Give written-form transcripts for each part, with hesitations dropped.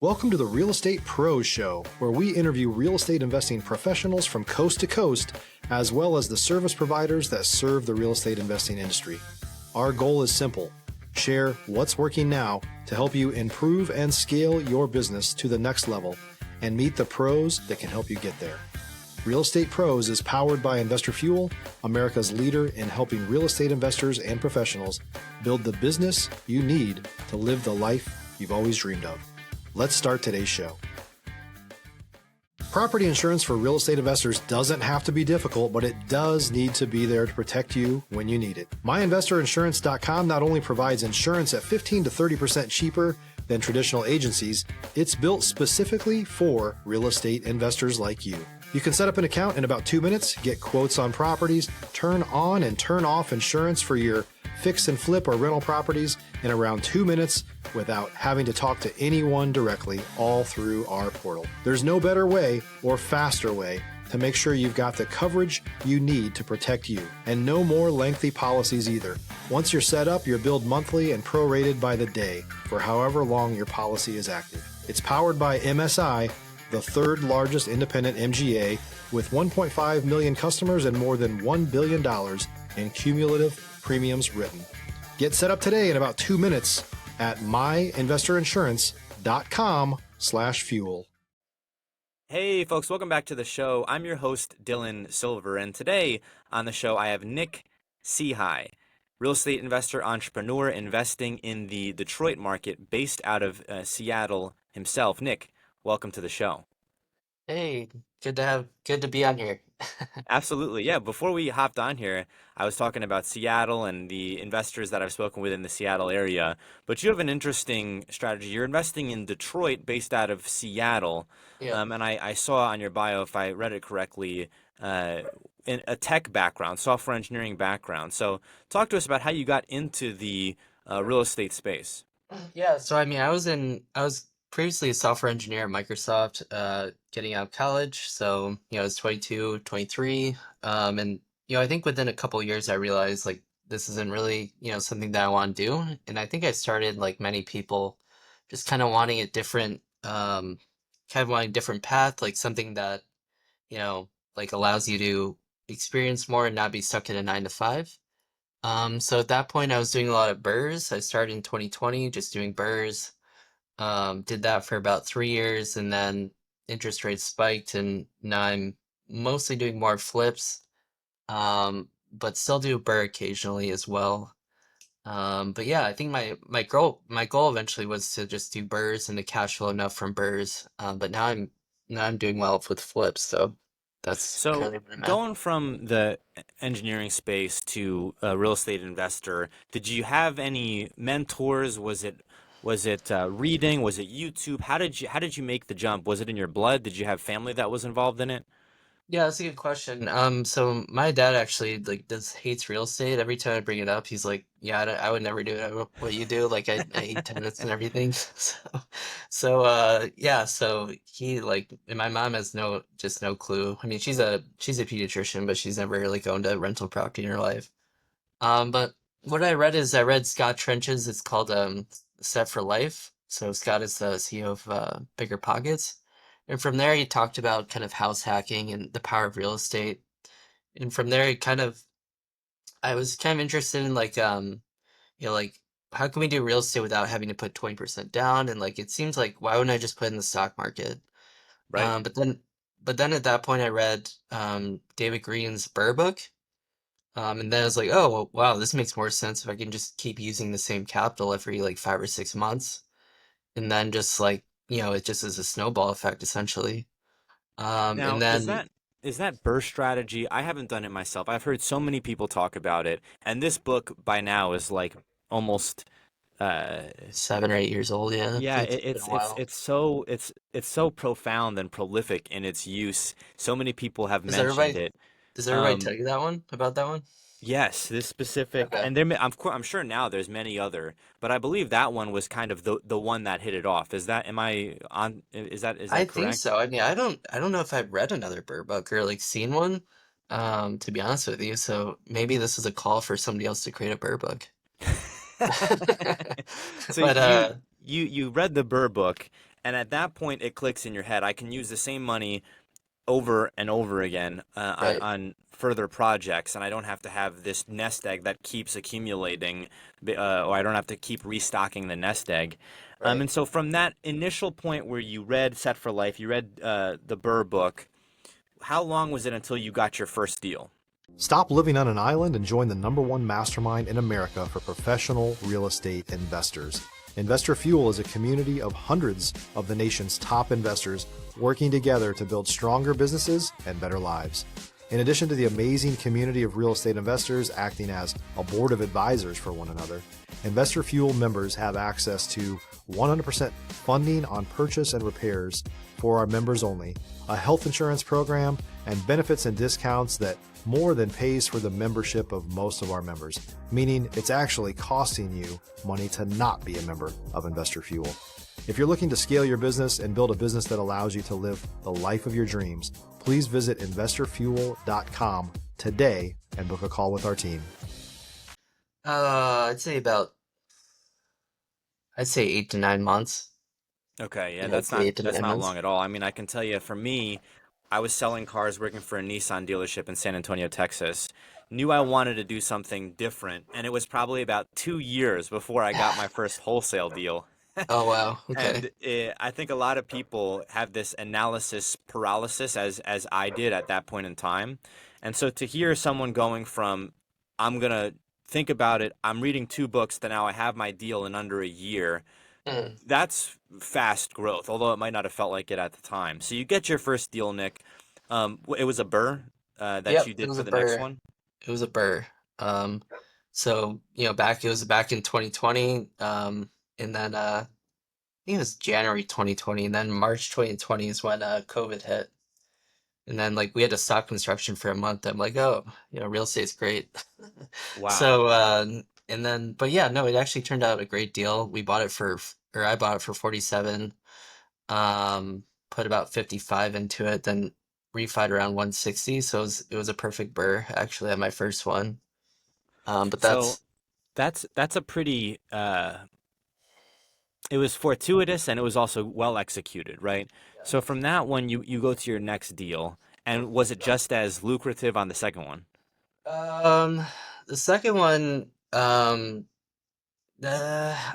Welcome to the Real Estate Pros Show, where we interview real estate investing professionals from coast to coast, as well as the service providers that serve the real estate investing industry. Our goal is simple: share what's working now to help you improve and scale your business to the next level and meet the pros that can help you get there. Real Estate Pros is powered by Investor Fuel, America's leader in helping real estate investors and professionals build the business you need to live the life you've always dreamed of. Let's start today's show. Property insurance for real estate investors doesn't have to be difficult, but it does need to be there to protect you when you need it. MyInvestorInsurance.com not only provides insurance at 15 to 30% cheaper than traditional agencies, it's built specifically for real estate investors like you. You can set up an account in about 2 minutes, get quotes on properties, turn on and turn off insurance for your fix and flip or rental properties in around 2 minutes without having to talk to anyone directly, all through our portal. There's no better way or faster way to make sure you've got the coverage you need to protect you, and no more lengthy policies either. Once you're set up, you're billed monthly and prorated by the day for however long your policy is active. It's powered by MSI, the third largest independent MGA, with 1.5 million customers and more than $1 billion in cumulative premiums written. Get set up today in about 2 minutes at myinvestorinsurance.com/fuel. Hey folks, welcome back to the show. I'm your host, Dylan Silver, and today on the show I have Nick Sehy, real estate investor, entrepreneur, investing in the Detroit market, based out of Seattle himself. Nick, welcome to the show. Hey, good to be on here. Absolutely. Yeah. Before we hopped on here, I was talking about Seattle and the investors that I've spoken with in the Seattle area. But you have an interesting strategy. You're investing in Detroit based out of Seattle. Yeah. And I saw on your bio, if I read it correctly, in a tech background, software engineering background. So talk to us about how you got into the real estate space. Yeah, so I was previously a software engineer at Microsoft, getting out of college. So, I was 22, 23. And, I think within a couple years I realized like this isn't really, something that I want to do. And I think I started like many people just kind of wanting a different, path, like something that, like allows you to experience more and not be stuck in a 9 to 5. So at that point, I was doing a lot of BRRRRs. I started in 2020 just doing BRRRRs. Did that for about 3 years, and then interest rates spiked, and now I'm mostly doing more flips, but still do BRRRR occasionally as well. But yeah, I think my goal eventually was to just do BRRRRs and to cash flow enough from BRRRRs. But now I'm doing well with flips, so that's So currently what I'm at. going from the engineering space to a real estate investor, did you have any mentors? Was it reading? Was it YouTube? How did you make the jump? Was it in your blood? Did you have family that was involved in it? Yeah, that's a good question. So my dad actually like does hates real estate. Every time I bring it up, he's like, "Yeah, I would never do what you do. Like, I hate tenants and everything." Yeah. So he like, and my mom has no clue. I mean, she's a pediatrician, but she's never like owned a rental property in her life. But what I read Scott Trench's. It's called Set for Life. So Scott is the CEO of Bigger Pockets. And from there, he talked about kind of house hacking and the power of real estate. And from there, I was kind of interested in like, like how can we do real estate without having to put 20% down? And like, it seems like why wouldn't I just put in the stock market? Right. But then at that point, I read David Green's BRRRR book. And then I was like, oh, well, wow, this makes more sense if I can just keep using the same capital every like 5 or 6 months. And then just like, it just is a snowball effect essentially. And Now, is then that burst strategy? I haven't done it myself. I've heard so many people talk about it, and this book by now is like almost uh 7 or 8 years old, yeah. I yeah, feel like it's been a while. it's so profound and prolific in its use. So many people have Does mentioned everybody it. does everybody Um tell you that one about that one? Yes, this specific, Okay. and I'm sure now there's many other, but I believe that one was kind of the one that hit it off. Is that, am I on, is I that think correct? so. I mean, I don't know if I've read another Bird book or like seen one, to be honest with you. So maybe this is a call for somebody else to create a Bird book. So But you read the Burr book, And at that point, it clicks in your head. I can use the same money over and over again Right. on further projects, and I don't have to have this nest egg that keeps accumulating, or I don't have to keep restocking the nest egg. Right. And so from that initial point where you read Set for Life, you read the Burr book, how long was it until you got your first deal? Stop living on an island and join the #1 mastermind in America for professional real estate investors. Investor Fuel is a community of hundreds of the nation's top investors working together to build stronger businesses and better lives. In addition to the amazing community of real estate investors acting as a board of advisors for one another, Investor Fuel members have access to 100% funding on purchase and repairs for our members only, a health insurance program, and benefits and discounts that more than pays for the membership of most of our members, meaning it's actually costing you money to not be a member of Investor Fuel. If you're looking to scale your business and build a business that allows you to live the life of your dreams, please visit investorfuel.com today and book a call with our team. I'd say about, I'd say 8 to 9 months. Okay, yeah, Yeah, I'd say eight to that's nine not months. long at all. I mean, I can tell you, for me, I was selling cars working for a Nissan dealership in San Antonio, Texas. Knew I wanted to do something different, and it was probably about 2 years before I got my first wholesale deal. Oh wow. Okay. And I think a lot of people have this analysis paralysis, as I did at that point in time. And so to hear someone going from, I'm gonna think about it, I'm reading 2 books, to now I have my deal in under a year, Mm. that's fast growth, although it might not have felt like it at the time. So you get your first deal, Nick. It was a Burr that Yep, you it did was for a the next burr. one. It was a burr. Um, so back it was back in 2020. And then I think it was January 2020, and then March 2020 is when COVID hit. And then like we had to stop construction for a month. I'm like, oh, real estate's great. Wow. So and then, but yeah, no, it actually turned out a great deal. We bought it for, or I bought it for 47. Put about 55 into it, then refied around 160. So it was a perfect burr actually at my first one. But So that's that's a pretty it was fortuitous, and it was also well executed, right? So from that one, you go to your next deal, and was it just as lucrative on the second one? um the second one. I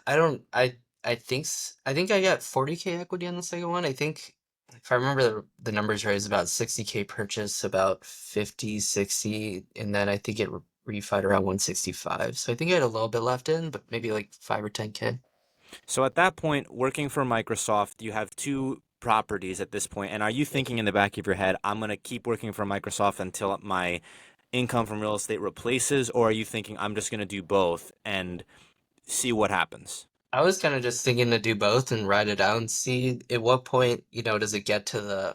don't. I think I got 40K equity on the second one. I think if I remember the numbers right, it's about 60K purchase, about 50, 60, and then I think it refied around 165. So I think I had a little bit left in, but maybe like 5 or 10K. So at that point, working for Microsoft, you have 2 properties at this point, and are you thinking in the back of your head, I'm going to keep working for Microsoft until my income from real estate replaces, or are you thinking I'm just going to do both and see what happens? I was kind of just thinking to do both and ride it out and see at what point, does it get to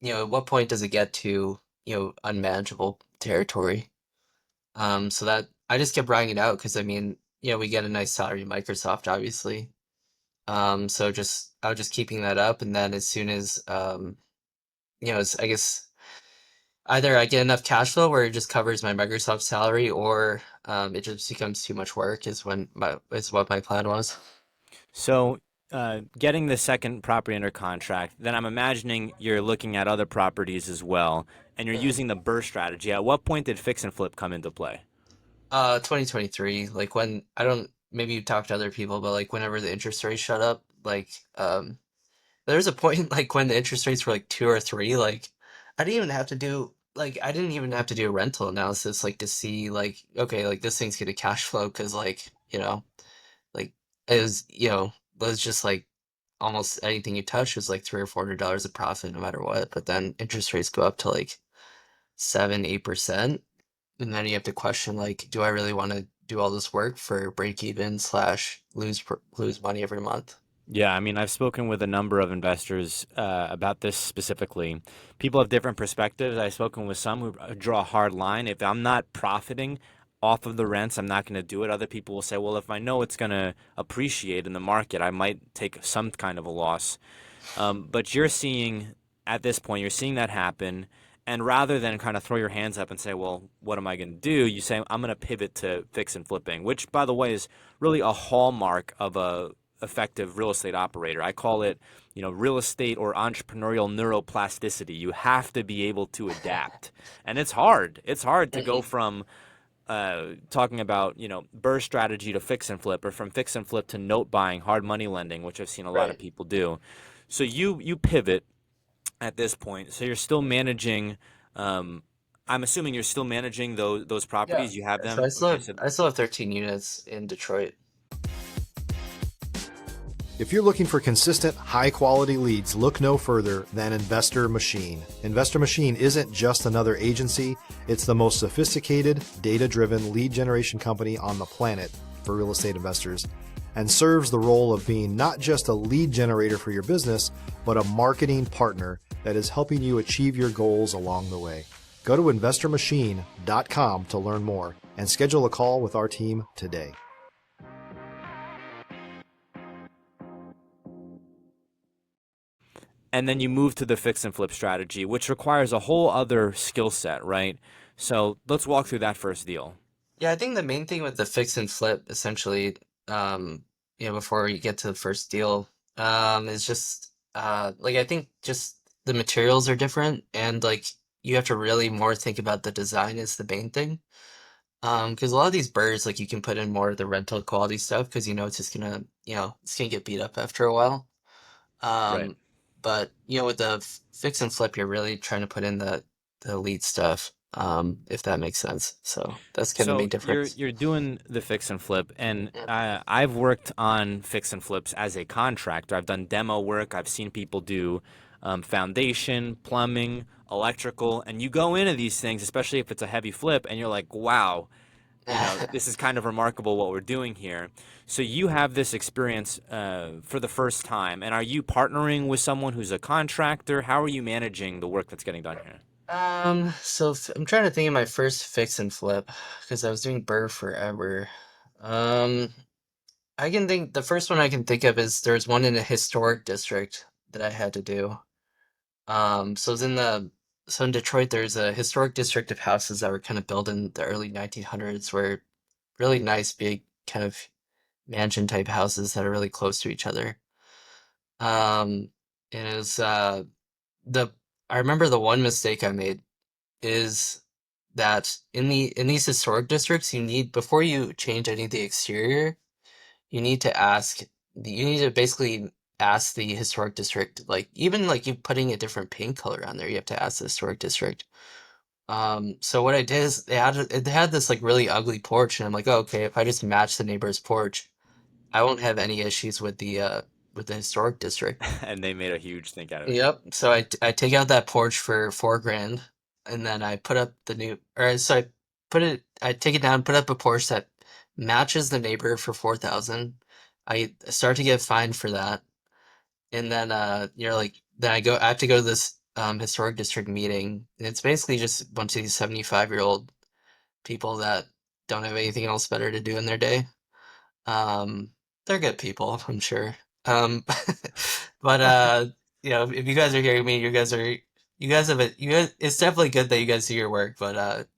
at what point does it get to, unmanageable territory? So that I just kept riding it out because I mean, we get a nice salary at Microsoft, obviously. So just I was just keeping that up, and then as soon as I guess either I get enough cash flow where it just covers my Microsoft salary, or it just becomes too much work is what my plan was. So, getting the second property under contract, then I'm imagining you're looking at other properties as well, and you're Mhm. using the BRRRR strategy. At what point did fix and flip come into play? 2023, like when I don't maybe you talk to other people, but like whenever the interest rates shut up, like there's a point like when the interest rates were like 2 or 3, like I didn't even have to do a rental analysis like to see like okay, like this thing's gonna cash flow because like like it was just like almost anything you touch was like $300 or $400 of profit no matter what. But then interest rates go up to like 7, 8%, and then you have to question like, do I really want to do all this work for break even slash lose money every month? Yeah, I mean, I've spoken with a number of investors about this specifically. People have different perspectives. I've spoken with some who draw a hard line. If I'm not profiting off of the rents, I'm not going to do it. Other people will say, well, if I know it's going to appreciate in the market, I might take some kind of a loss. But you're seeing, at this point, you're seeing that happen. And rather than kind of throw your hands up and say, well, what am I going to do? You say, I'm going to pivot to fix and flipping, which, by the way, is really a hallmark of effective real estate operator. I call it, real estate or entrepreneurial neuroplasticity. You have to be able to adapt. And it's hard. It's hard to go Mhm. from talking about, BRRRR strategy to fix and flip, or from fix and flip to note buying, hard money lending, which I've seen a lot of Right. people do. So you pivot at this point. So you're still managing. Um, I'm assuming you're still managing those Yeah. properties. You have Yeah, so I them. still Okay, have so I still have 13 units in Detroit. If you're looking for consistent, high-quality leads, look no further than Investor Machine. Investor Machine isn't just another agency, it's the most sophisticated, data-driven lead generation company on the planet for real estate investors, and serves the role of being not just a lead generator for your business, but a marketing partner that is helping you achieve your goals along the way. Go to investormachine.com to learn more and schedule a call with our team today. and then you move to the fix and flip strategy, which requires a whole other skill set, right? So let's walk through that first deal. Yeah, I think the main thing with the fix and flip, essentially, um, before you get to the first deal, is just like I think just the materials are different, and like you have to really more think about the design is the main thing. Because a lot of these birds, like you can put in more of the rental quality stuff, because it's just gonna, it's gonna get beat up after a while. Right. Um, but with the fix and flip, you're really trying to put in the lead stuff, if that makes sense. So that's kind of the So main you're difference. you're doing the fix and flip, and Yeah. I've worked on fix and flips as a contractor. I've done demo work. I've seen people do foundation, plumbing, electrical, and you go into these things, especially if it's a heavy flip, and you're like, wow, this is kind of remarkable what we're doing here. So you have this experience for the first time, and are you partnering with someone who's a contractor? How are you managing the work that's getting done here? So I'm trying to think of my first fix and flip because I was doing Burr forever. Um, I can think the first one I can think of is there's one in a historic district that I had to do. So it's so in Detroit there's a historic district of houses that were kind of built in the early 1900s, where really nice big kind of mansion type houses that are really close to each other. And it was the I remember the one mistake I made is that in these historic districts, you need before you change any of the exterior, you need to you need to basically ask the historic district, like even like you putting a different paint color on there, you have to ask the historic district. So what I did is they had this like really ugly porch, and I'm like, oh, okay, if I just match the neighbor's porch, I won't have any issues with the historic district. And they made a huge thing out of it. Yep. So I take out that porch for 4 grand, and then I put up the new, or so I take it down, put up a porch that matches the neighbor for 4,000. I start to get fined for that, and then then I have to go to this historic district meeting. And it's basically just a bunch of these 75-year-old people that don't have anything else better to do in their day. Um, they're good people, I'm sure. Um, but if you guys are hearing me, you guys have it. You guys, it's definitely good that you guys do your work. But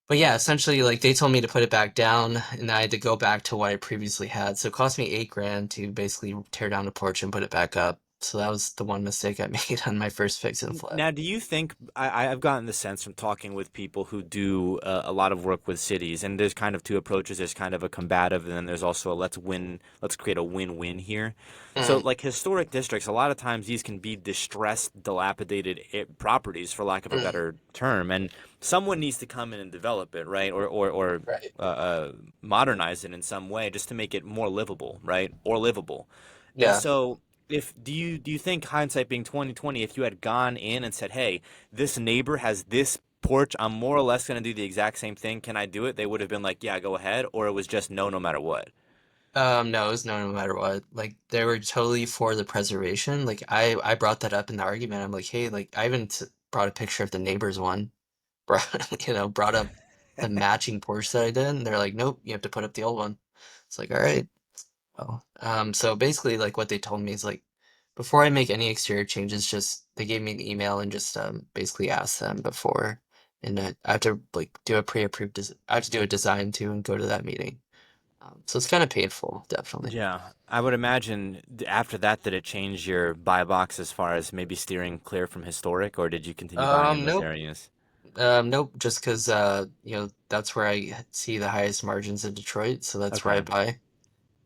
but yeah, essentially, like they told me to put it back down, and I had to go back to what I previously had. So it cost me 8 grand to basically tear down the porch and put it back up. So that was the one mistake I made on my first fix and flip. Now, do you think I've gotten the sense from talking with people who do a lot of work with cities, and there's kind of two approaches. There's kind of a combative, and then there's also a let's create a win-win here. So, Mm, like historic districts, a lot of times these can be distressed, dilapidated properties, for lack of a mm, better term, and someone needs to come in and develop it, right, or right. modernize it in some way just to make it more livable, right, or livable. And Yeah. so, if do you think, hindsight being 2020, if you had gone in and said, "Hey, this neighbor has this porch, I'm more or less going to do the exact same thing. Can I do it?" They would have been like, "Yeah, go ahead," or it was just no, no matter what. No, it was no matter what. Like they were totally for the preservation. Like I brought that up in the argument. I'm like, hey, like I even brought a picture of the neighbor's one. Brought brought up the matching Porsche that I did, and they're like, nope, you have to put up the old one. It's like, all right. Well, so basically, like what they told me is like, before I make any exterior changes, just they gave me an email and just basically asked them before, and I have to like do a pre-approved. I have to do a design too and go to that meeting. So it's kind of painful, definitely. Yeah, I would imagine after that, did it change your buy box as far as maybe steering clear from historic, or did you continue buying in those Nope. areas? Nope. Just because that's where I see the highest margins in Detroit, so that's where I Okay.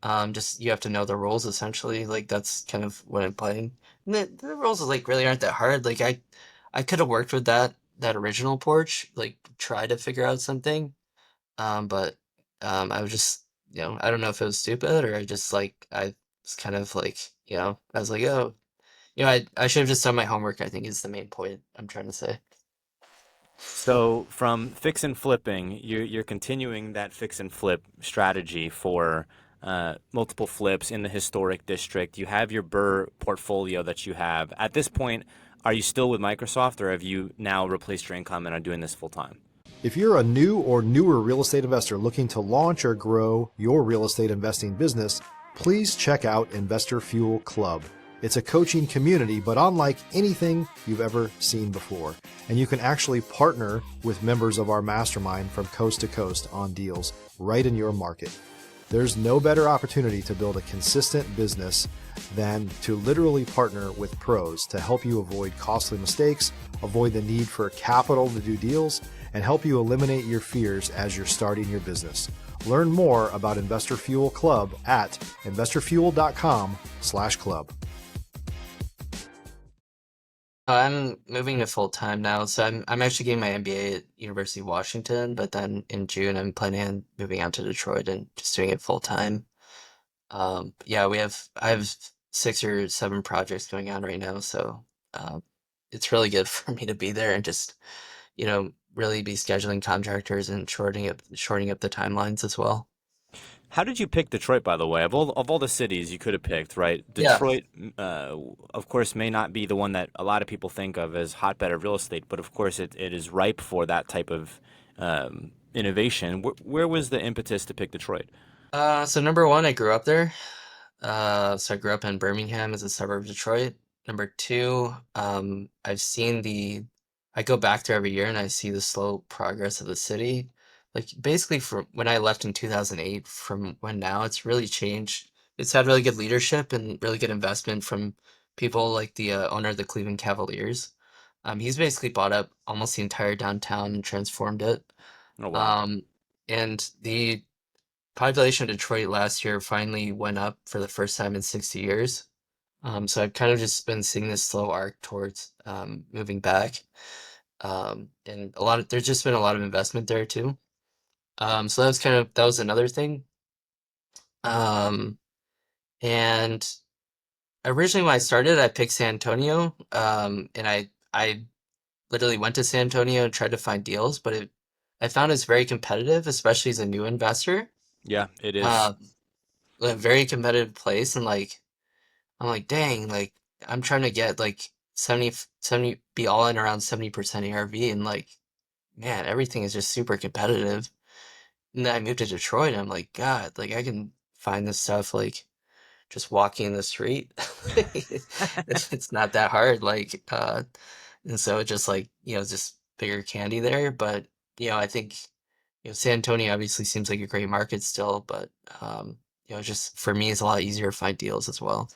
buy. Just you have to know the rules essentially. Like that's kind of what I'm playing. And the rules like really aren't that hard. Like I could have worked with that original porch, like try to figure out something. But I was just I don't know if it was stupid or I just like I was kind of like I was like oh I should have just done my homework. I think is the main point I'm trying to say. So from fix and flipping, you're continuing that fix and flip strategy for multiple flips in the historic district. You have your BRRRR portfolio that you have. At this point, are you still with Microsoft, or have you now replaced your income and are doing this full time? If you're a new or newer real estate investor looking to launch or grow your real estate investing business, please check out Investor Fuel Club. It's a coaching community, but unlike anything you've ever seen before. And you can actually partner with members of our mastermind from coast to coast on deals right in your market. There's no better opportunity to build a consistent business than to literally partner with pros to help you avoid costly mistakes, avoid the need for capital to do deals, and help you eliminate your fears as you're starting your business. Learn more about Investor Fuel Club at investorfuel.com/club. I'm moving to full time now, so I'm actually getting my MBA at University of Washington, but then in June I'm planning on moving out to Detroit and just doing it full time. Yeah, I have 6 or 7 projects going on right now, so it's really good for me to be there and just really be scheduling contractors and shortening up the timelines as well. How did you pick Detroit, by the way? Of all the cities you could have picked, right? Yeah. Detroit, of course, may not be the one that a lot of people think of as hotbed of real estate, but of course, it is ripe for that type of innovation. Where was the impetus to pick Detroit? So number one, I grew up there. So I grew up in Birmingham as a suburb of Detroit. Number two, I go back there every year and I see the slow progress of the city. Like basically from when I left in 2008, from when now it's really changed. It's had really good leadership and really good investment from people like the owner of the Cleveland Cavaliers. He's basically bought up almost the entire downtown and transformed it. Oh, wow. Um, and the population of Detroit last year finally went up for the first time in 60 years. So I've kind of just been seeing this slow arc towards moving back. And there's just been a lot of investment there too. So that was another thing. Um, and originally when I started, I picked San Antonio. And I literally went to San Antonio and tried to find deals, but I found it's very competitive, especially as a new investor. Yeah, it is. Uh, a very competitive place, and like I'm like, dang, like I'm trying to get like 70 be all in around 70% ARV, and like, man, everything is just super competitive. And then I moved to Detroit, and I'm like, God, like I can find this stuff like just walking the street. It's not that hard, like, and so it just like just bigger candy there. But I think San Antonio obviously seems like a great market still, but just for me, it's a lot easier to find deals as well.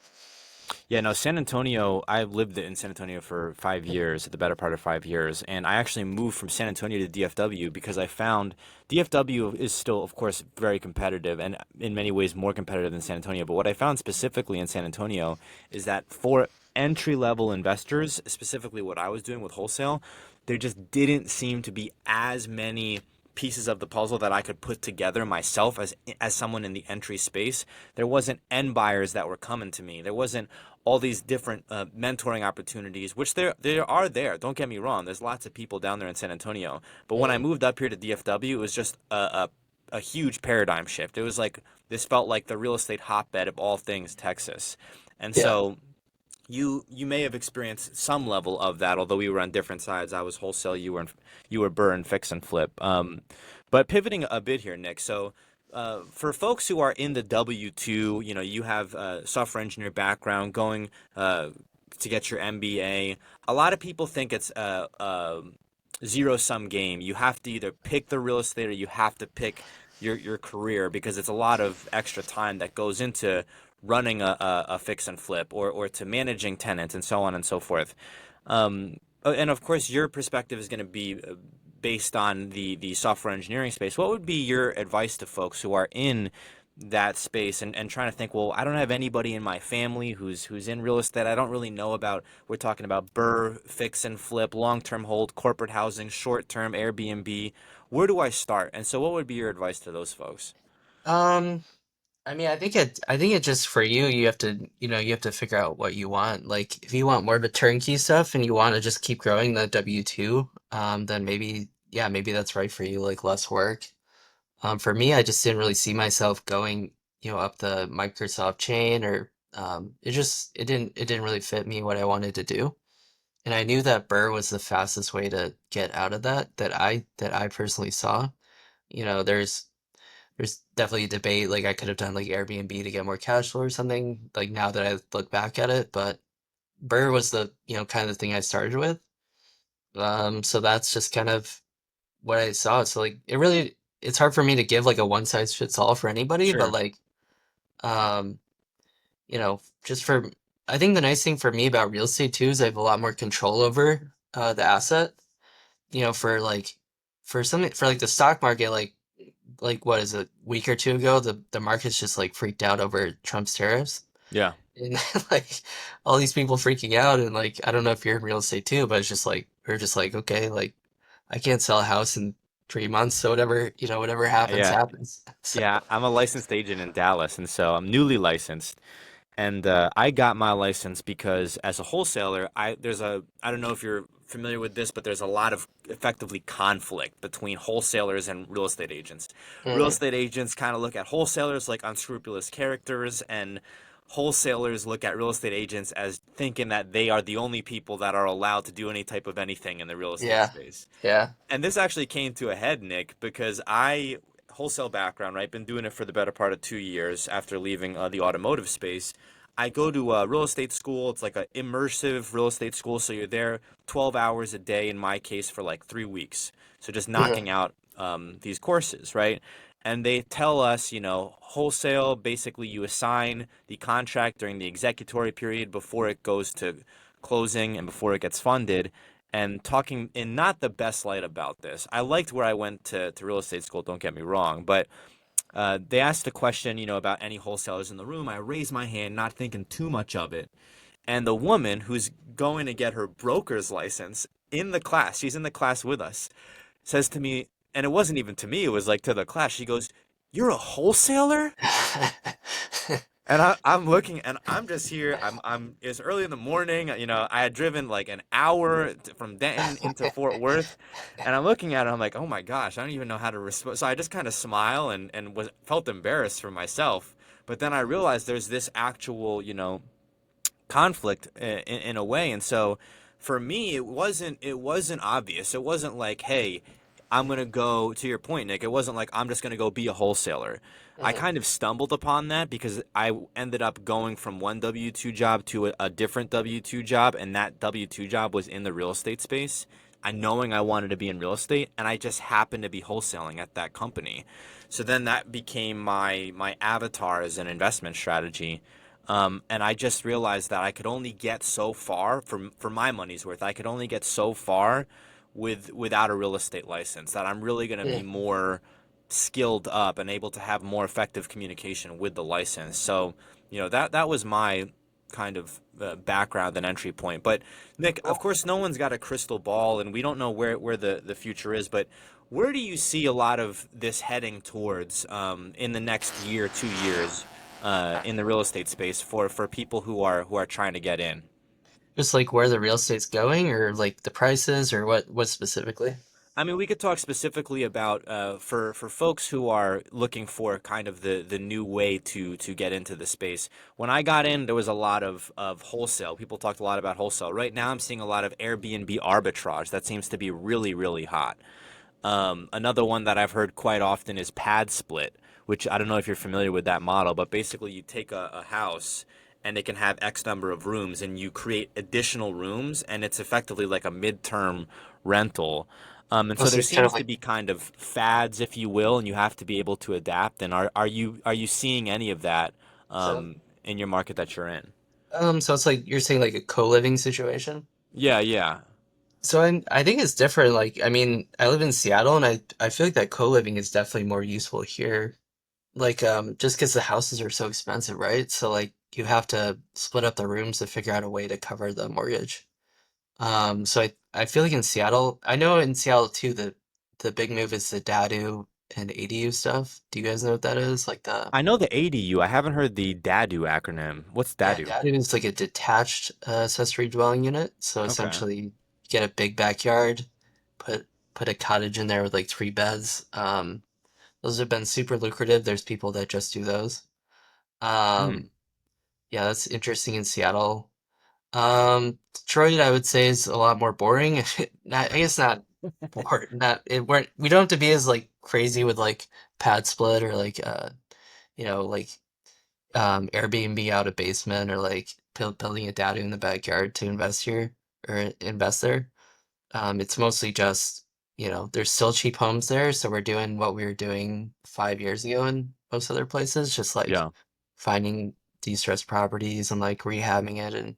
Yeah, no, San Antonio, I lived in San Antonio for 5 years, the better part of 5 years. And I actually moved from San Antonio to DFW because I found DFW is still, of course, very competitive and in many ways more competitive than San Antonio. But what I found specifically in San Antonio is that for entry level investors, specifically what I was doing with wholesale, there just didn't seem to be as many pieces of the puzzle that I could put together myself as someone in the entry space. There wasn't end buyers that were coming to me. There wasn't all these different mentoring opportunities, which there are there. Don't get me wrong. There's lots of people down there in San Antonio. But when I Mm. moved up here to DFW, it was just a huge paradigm shift. It was like this felt like the real estate hotbed of all things Texas. And Yeah. so you may have experienced some level of that, although we were on different sides. I was wholesale, you were burr and fix and flip. But pivoting a bit here, Nick. So for folks who are in the W-2, you have a software engineer background going to get your MBA. A lot of people think it's a zero-sum game. You have to either pick the real estate or you have to pick your career, because it's a lot of extra time that goes into running a fix and flip, or to managing tenants and so on and so forth. And of course, your perspective is going to be based on the software engineering space. What would be your advice to folks who are in that space and trying to think, well, I don't have anybody in my family who's in real estate. I don't really know about, we're talking about BRRRR, fix and flip, long-term hold, corporate housing, short-term Airbnb. Where do I start? And so what would be your advice to those folks? Um, I mean, I think it just for you, you have to, you have to figure out what you want. Like, if you want more of a turnkey stuff and you want to just keep growing the W-2, then maybe, yeah, maybe that's right for you, like less work. For me, I just didn't really see myself going, up the Microsoft chain, or it didn't really fit me what I wanted to do. And I knew that Burr was the fastest way to get out of that I personally saw. There's definitely a debate, like I could have done like Airbnb to get more cash flow or something, like now that I look back at it, but Burr was the, kind of the thing I started with. So that's just kind of what I saw. So like it's hard for me to give like a one size fits all for anybody, but Sure. like um, just for I think the nice thing for me about real estate too is I have a lot more control over the asset. For like for something for like the stock market, like what is it, week or two ago, the market's just like freaked out over Trump's tariffs. Yeah. And like all these people freaking out, and like I don't know if you're in real estate too, but it's just like we're just like, okay, like I can't sell a house in 3 months, so whatever happens, Yeah. happens. So Yeah. I'm a licensed agent in Dallas, and so I'm newly licensed. And I got my license because as a wholesaler, I don't know if you're familiar with this, but there's a lot of effectively conflict between wholesalers and real estate agents. Real mhm, estate agents kind of look at wholesalers like unscrupulous characters, and wholesalers look at real estate agents as thinking that they are the only people that are allowed to do any type of anything in the real estate yeah, space. yeah, And this actually came to a head, Nick, because wholesale background, right? Been doing it for the better part of 2 years after leaving the automotive space. I go to a real estate school. It's like an immersive real estate school. So you're there 12 hours a day, in my case, for like 3 weeks. So just mhm, knocking out these courses, right? And they tell us, wholesale, basically you assign the contract during the executory period before it goes to closing and before it gets funded, and talking in not the best light about this. I liked where I went to real estate school, don't get me wrong, but they asked a question, about any wholesalers in the room. I raised my hand, not thinking too much of it. And the woman who's going to get her broker's license in the class, she's in the class with us, says to me, and it wasn't even to me, it was like to the class, she goes, "You're a wholesaler?" And I'm looking, and I'm just here. It's early in the morning. I had driven like an hour from Denton into Fort Worth, and I'm looking at it. I'm like, oh my gosh, I don't even know how to respond. So I just kind of smile and felt embarrassed for myself. But then I realized there's this actual, conflict in a way. And so for me, it wasn't obvious. It wasn't like, hey, I'm gonna go, to your point, Nick. It wasn't like I'm just gonna go be a wholesaler. I mhm, kind of stumbled upon that because I ended up going from one W-2 job to a different W-2 job, and that W-2 job was in the real estate space. I knowing I wanted to be in real estate, and I just happened to be wholesaling at that company. So then that became my avatar as an investment strategy. And I just realized that I could only get so far for my money's worth. I could only get so far without a real estate license. That I'm really going to be mhm. more skilled up and able to have more effective communication with the license. So, that was my kind of background and entry point. But Nick, of Cool. course, no one's got a crystal ball, and we don't know where the future is. But where do you see a lot of this heading towards in the next year, 2 years? In the real estate space for people who are trying to get in. Just like where the real estate's going, or like the prices, or what specifically? I mean, we could talk specifically about for folks who are looking for kind of the new way to get into the space. When I got in, there was a lot of wholesale. People talked a lot about wholesale. Right now, I'm seeing a lot of Airbnb arbitrage. That seems to be really, really hot. Another one that I've heard quite often is pad split, which I don't know if you're familiar with that model, but basically you take a house and it can have X number of rooms and you create additional rooms, and it's effectively like a midterm rental. And so Also, there it's kind of seems to like be kind of fads, if you will, and you have to be able to adapt. And are you seeing any of that so. in your market that you're in? So it's like you're saying like a co-living situation. Yeah, yeah, So I think it's different. Like, I mean, I live in Seattle, and I feel like that co-living is definitely more useful here. Like, just because the houses are so expensive, right? So like you have to split up the rooms to figure out a way to cover the mortgage. So I feel like in Seattle, I know in Seattle too, the big move is the Dadu and ADU stuff. Do you guys know what that is? Like the I know the ADU. I haven't heard the DADU acronym. What's Yeah, DADU? Dadu is like a detached accessory dwelling unit. So Okay. essentially, you get a big backyard, put put a cottage in there with like 3 beds. Those have been super lucrative. There's people that just do those. Hmm. Um, yeah, that's interesting in Seattle. Detroit, I would say, is a lot more boring. Not, I guess not bored. Not it weren't. We don't have to be as like crazy with like pad split or like like Airbnb out a basement or like building a dadu in the backyard to invest here or invest there. It's mostly just, there's still cheap homes there, so we're doing what we were doing 5 years ago in most other places, just like Yeah. finding distressed properties and like rehabbing it. And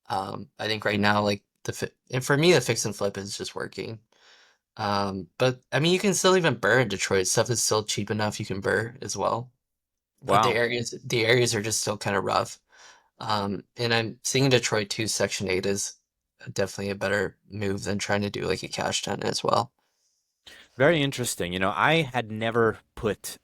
I think right now, like and for me, the fix and flip is just working. But I mean, you can still even burr in Detroit. Stuff is still cheap enough you can burr as well. But the Wow. areas are just still kind of rough. And I'm seeing Detroit too, Section 8 is definitely a better move than trying to do like a cash tenant as well. Very interesting. I had never put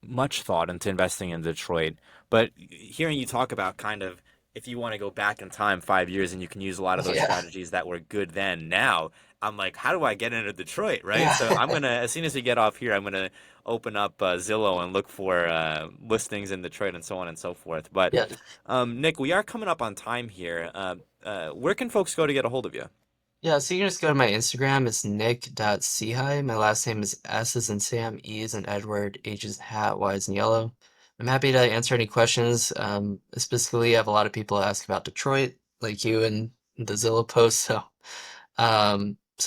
much thought into investing in Detroit, but hearing you talk about kind of if you want to go back in time 5 years and you can use a lot of those Yeah. strategies that were good then, now I'm like, how do I get into Detroit, right? So Yeah. as soon as we get off here, I'm gonna open up Zillow and look for listings in Detroit and so on and so forth. But Yeah. Nick, we are coming up on time here. Where can folks go to get a hold of you? Yeah, so you can just go to my Instagram. It's nick.sehy. My last name is S as in Sam, E as in Edward, H as in hat, Y as in yellow. I'm happy to answer any questions. Specifically, I have a lot of people ask about Detroit, like you and the Zillow post. So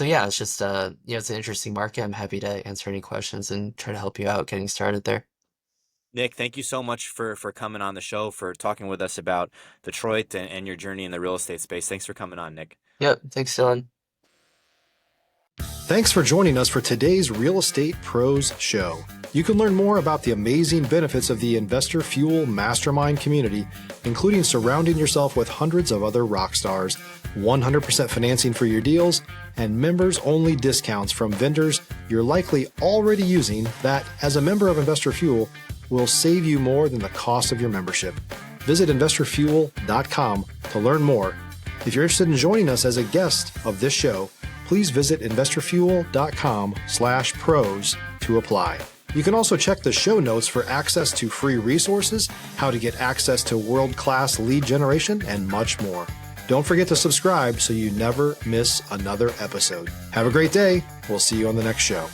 yeah, it's just it's an interesting market. I'm happy to answer any questions and try to help you out getting started there. Nick, thank you so much for coming on the show, for talking with us about Detroit and your journey in the real estate space. Thanks for coming on, Nick. Yep, thanks, Dylan. Thanks for joining us for today's Real Estate Pros Show. You can learn more about the amazing benefits of the Investor Fuel Mastermind community, including surrounding yourself with hundreds of other rock stars, 100% financing for your deals, and members-only discounts from vendors you're likely already using that, as a member of Investor Fuel, will save you more than the cost of your membership. Visit investorfuel.com to learn more. If you're interested in joining us as a guest of this show, please visit investorfuel.com/pros to apply. You can also check the show notes for access to free resources, how to get access to world-class lead generation, and much more. Don't forget to subscribe so you never miss another episode. Have a great day. We'll see you on the next show.